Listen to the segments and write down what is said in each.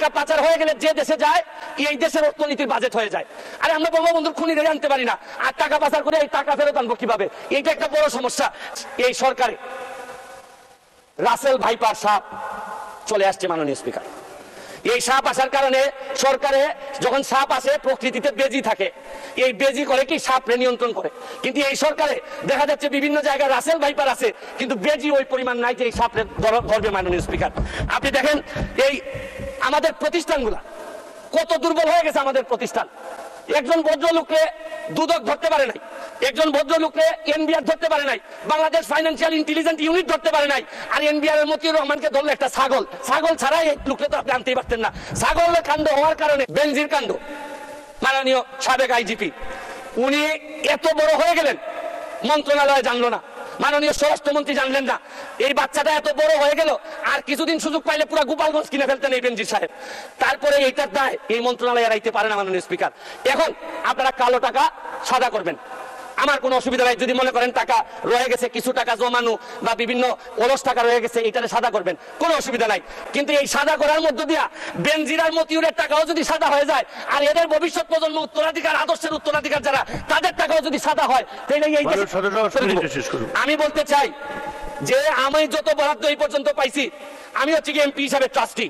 টাকা পাচার হয়ে গেলে যে দেশে যায় এই দেশের অর্থনীতির বাজেট হয়ে যায়। আরে আমরা বঙ্গবন্ধুর খুনিদের আনতে পারি না, আর টাকা পাচার করে এই টাকা ফেরত আনবো কিভাবে? এইটা একটা বড় সমস্যা এই সরকারে। রাসেল ভাইপার সাপ চলে আসছে মাননীয় স্পিকার। এই সাপ আসার কারণে সরকারে যখন সাপ আসে প্রকৃতিতে বেজি থাকে, এই বেজি করে কি সাপরে নিয়ন্ত্রণ করে। কিন্তু এই সরকারে দেখা যাচ্ছে বিভিন্ন জায়গায় রাসেল ভাইপার আছে, কিন্তু বেজি ওই পরিমাণ নাই যে এই সাপরে ধরবে। মাননীয় স্পিকার, আপনি দেখেন এই আমাদের প্রতিষ্ঠানগুলা কত দুর্বল হয়ে গেছে। আমাদের প্রতিষ্ঠান একজন ভদ্রলোককে দুদক ধরতে পারে নাই, একজন ভদ্রলোককে এনবিআর ধরতে পারে নাই, বাংলাদেশ ফাইন্যান্সিয়াল ইন্টেলিজেন্স ইউনিট ধরতে পারে নাই। আর এনবিআর এর মতিউর রহমানকে ধরলে একটা ছাগল, ছাগল ছাড়া এই লোককে তো আপনি আনতেই পারতেন না। ছাগলের কাণ্ড হওয়ার কারণে বেনজির কাণ্ড, মাননীয় সাবেক আইজিপি উনি এত বড় হয়ে গেলেন, মন্ত্রণালয় জানলো না, মাননীয় স্বরাষ্ট্রমন্ত্রী জানলেন না। এই বাচ্চাটা এত বড় হয়ে গেল, আর কিছুদিন সুযোগ পাইলে পুরো গোপালগঞ্জ কিনে ফেলতেন এই বেনজির সাহেব। তারপরে এইটার দায় এই মন্ত্রণালয় এড়াইতে পারে না মাননীয় স্পিকার। এখন আপনারা কালো টাকা সাদা করবেন, আমার কোনো অসুবিধা নাই। যদি মনে করেন টাকা রয়ে গেছে, কিছু টাকা জমানো বা বিভিন্ন অলস টাকা রয়ে গেছে, এটারে সাদা করবেন, কোনো অসুবিধা নাই। কিন্তু এই সাদা করার মধ্য দিয়া বেনজিরার মতিউরের টাকাও যদি সাদা হয়ে যায়, আর এদের ভবিষ্যৎ প্রজন্ম উত্তরাধিকার, আদর্শের উত্তরাধিকার যারা, তাদের টাকাও যদি সাদা হয়, তাহলে এই আমি বলতে চাই যে আমি যত বরাদ্দ এই পর্যন্ত পাইছি, আমি হচ্ছে কি এমপি হিসাবে ট্রাস্টি।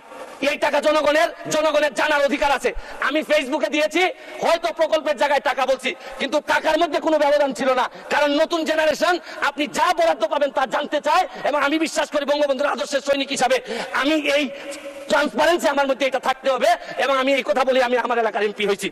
এই টাকা জনগণের জানার অধিকার আছে। আমি ফেসবুকে দিয়েছি, হয়তো প্রকল্পের জায়গায় টাকা বলছি, কিন্তু টাকার মধ্যে কোনো ব্যবধান ছিল না। কারণ নতুন জেনারেশন আপনি যা বরাদ্দ পাবেন তা জানতে চায়, এবং আমি বিশ্বাস করি বঙ্গবন্ধুর আদর্শের সৈনিক হিসাবে আমি এই ট্রান্সপারেন্সি আমার মধ্যে এটা থাকতে হবে, এবং আমি এই কথা বলি আমি আমার এলাকার এমপি হয়েছি।